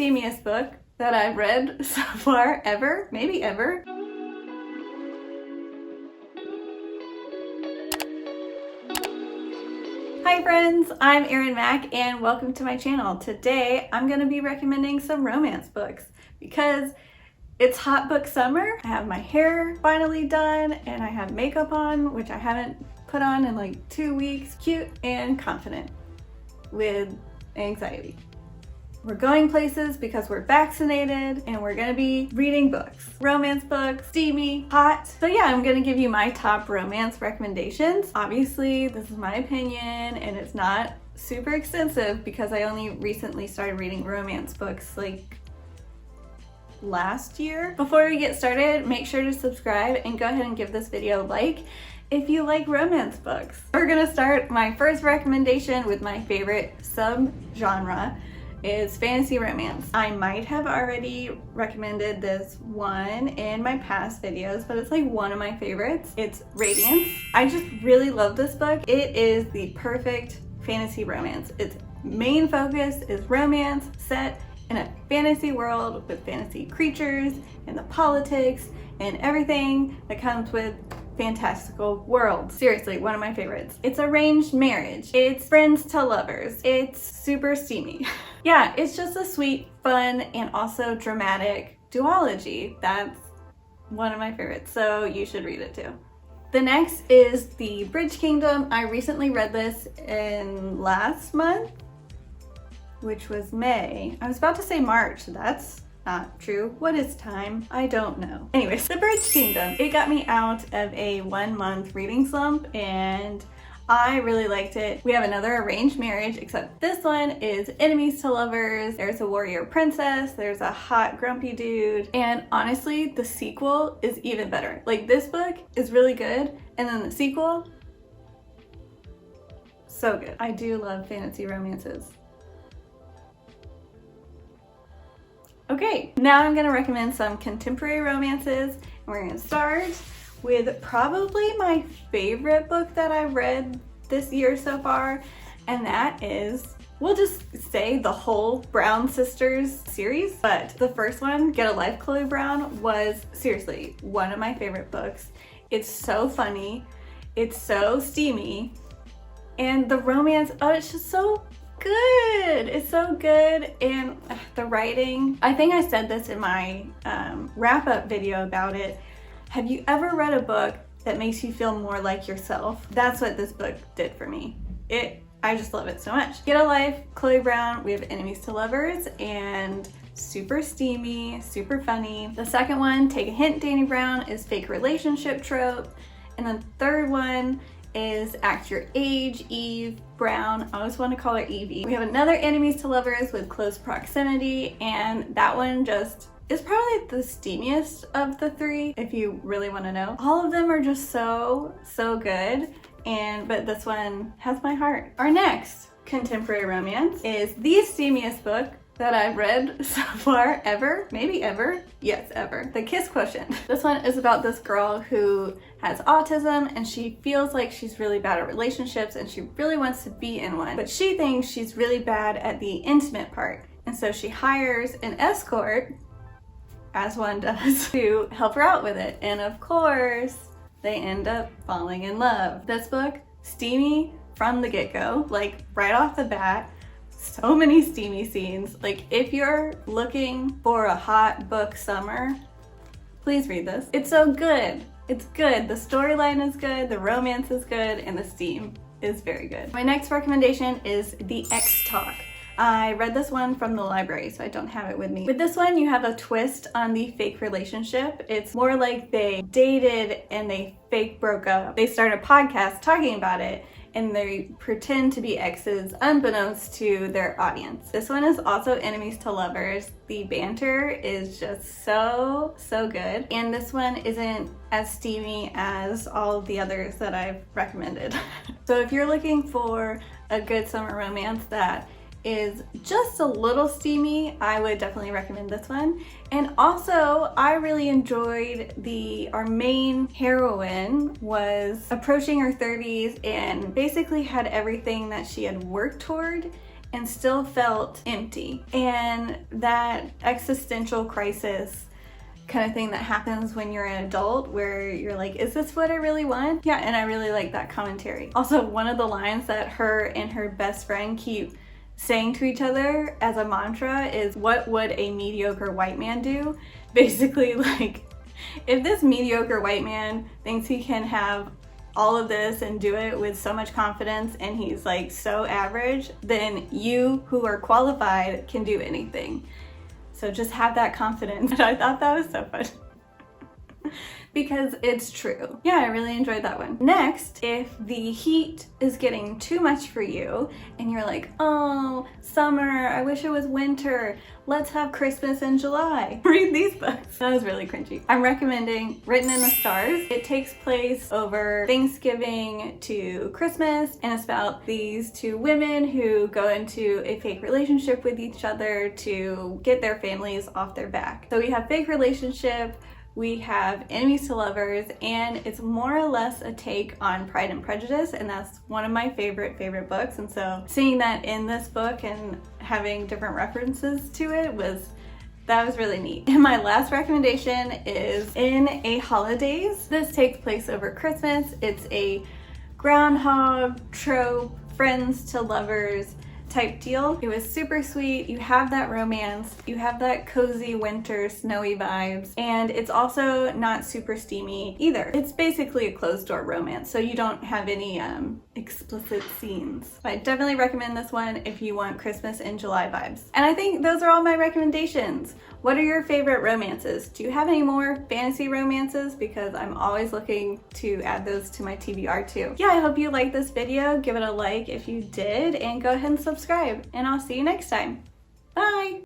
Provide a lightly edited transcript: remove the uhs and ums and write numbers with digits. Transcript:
steamiest book that I've read so far ever, maybe ever. Hi friends, I'm Erin Mack and welcome to my channel. Today I'm going to be recommending some romance books because it's hot book summer. I have my hair finally done and I have makeup on, which I haven't put on in like 2 weeks. Cute and confident with anxiety. We're going places because we're vaccinated and we're gonna be reading books. Romance books, steamy, hot. So yeah, I'm gonna give you my top romance recommendations. Obviously, this is my opinion and it's not super extensive because I only recently started reading romance books like last year. Before we get started, make sure to subscribe and go ahead and give this video a like if you like romance books. We're gonna start my first recommendation with my favorite sub-genre is fantasy romance. I might have already recommended this one in my past videos, but it's like one of my favorites. It's Radiance. I just really love this book. It is the perfect fantasy romance. Its main focus is romance set in a fantasy world with fantasy creatures and the politics and everything that comes with fantastical worlds. Seriously, one of my favorites. It's arranged marriage. It's friends to lovers. It's super steamy. Yeah, it's just a sweet, fun, and also dramatic duology. That's one of my favorites, so you should read it too. The next is The Bridge Kingdom. I recently read this in last month, which was May. I was about to say March. That's not true. What is time? I don't know. Anyways, The Bridge Kingdom. It got me out of a 1 month reading slump and I really liked it. We have another arranged marriage, except this one is enemies to lovers. There's a warrior princess. There's a hot grumpy dude. And honestly, the sequel is even better. Like, this book is really good. And then the sequel, so good. I do love fantasy romances. Okay, now I'm gonna recommend some contemporary romances. And we're gonna start with probably my favorite book that I read this year so far, and that is, we'll just say the whole Brown Sisters series, but the first one, Get a Life, Chloe Brown, was seriously one of my favorite books. It's so funny, it's so steamy, and the romance, oh, it's just so good. It's so good, and the writing, I think I said this in my wrap-up video about it. Have you ever read a book that makes you feel more like yourself? That's what this book did for me. I just love it so much. Get a Life, Chloe Brown, we have enemies to lovers, and super steamy, super funny. The second one, Take a Hint, Dani Brown, is fake relationship trope. And then the third one is Act Your Age, Eve Brown. I always want to call her Evie. We have another enemies to lovers with close proximity, and that one just is probably the steamiest of the three, if you really want to know. All of them are just so good, but this one has my heart. Our next contemporary romance is the steamiest book that I've read so far ever, maybe ever, yes, ever. The Kiss Quotient. This one is about this girl who has autism and she feels like she's really bad at relationships and she really wants to be in one, but she thinks she's really bad at the intimate part. And so she hires an escort, as one does, to help her out with it. And of course, they end up falling in love. This book, steamy from the get-go, like right off the bat. So many steamy scenes. Like, if you're looking for a hot book summer, please read this. It's so good. It's good. The storyline is good, the romance is good, and the steam is very good. My next recommendation is The Ex Talk. I read this one from the library, so I don't have it with me. With this one, you have a twist on the fake relationship. It's more like they dated and they fake broke up. They start a podcast talking about it, and they pretend to be exes unbeknownst to their audience. This one is also enemies to lovers. The banter is just so good. And this one isn't as steamy as all of the others that I've recommended. So if you're looking for a good summer romance that is just a little steamy, I would definitely recommend this one. And also, I really enjoyed our main heroine was approaching her 30s and basically had everything that she had worked toward, and still felt empty. And that existential crisis kind of thing that happens when you're an adult, where you're like, is this what I really want? Yeah, and I really like that commentary. Also, one of the lines that her and her best friend keep saying to each other as a mantra is, what would a mediocre white man do? Basically, like, if this mediocre white man thinks he can have all of this and do it with so much confidence and he's like so average, then you who are qualified can do anything. So just have that confidence. And I thought that was so fun. Because it's true. Yeah, I really enjoyed that one. Next, if the heat is getting too much for you and you're like, oh, summer, I wish it was winter, let's have Christmas in July. Read these books. That was really cringy. I'm recommending Written in the Stars. It takes place over Thanksgiving to Christmas, and it's about these two women who go into a fake relationship with each other to get their families off their back. So we have fake relationship, we have enemies to lovers, and it's more or less a take on Pride and Prejudice, and that's one of my favorite books. And so seeing that in this book and having different references to it was really neat. And my last recommendation is In a Holidaze. This takes place over Christmas. It's a groundhog trope, friends to lovers type deal. It was super sweet. You have that romance, you have that cozy winter snowy vibes, and it's also not super steamy either. It's basically a closed door romance, so you don't have any explicit scenes. But I definitely recommend this one if you want Christmas in July vibes. And I think those are all my recommendations. What are your favorite romances? Do you have any more fantasy romances? Because I'm always looking to add those to my TBR too. Yeah, I hope you liked this video. Give it a like if you did, and go ahead and subscribe. And I'll see you next time. Bye!